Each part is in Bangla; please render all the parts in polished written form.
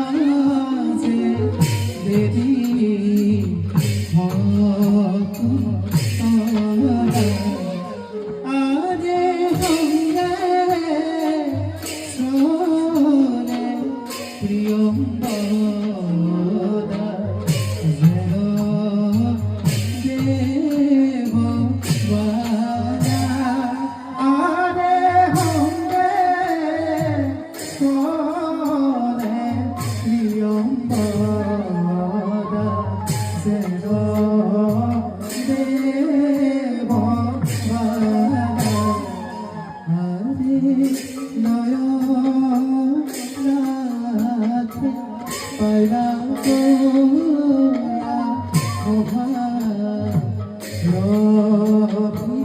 মাঝে দেবী ভক্ত আরে হঙ্গে সোরে প্রিয়ম্বদা যেন দেব বারা আরে হঙ্গে সোরে প্রিয়ম্বদা যেন দেব বারা আরে নয়নাতে পায়রা গোয়া শোভা রবি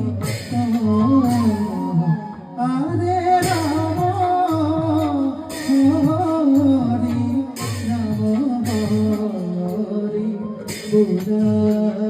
আরে রাম হরি রাম হরি বুড়া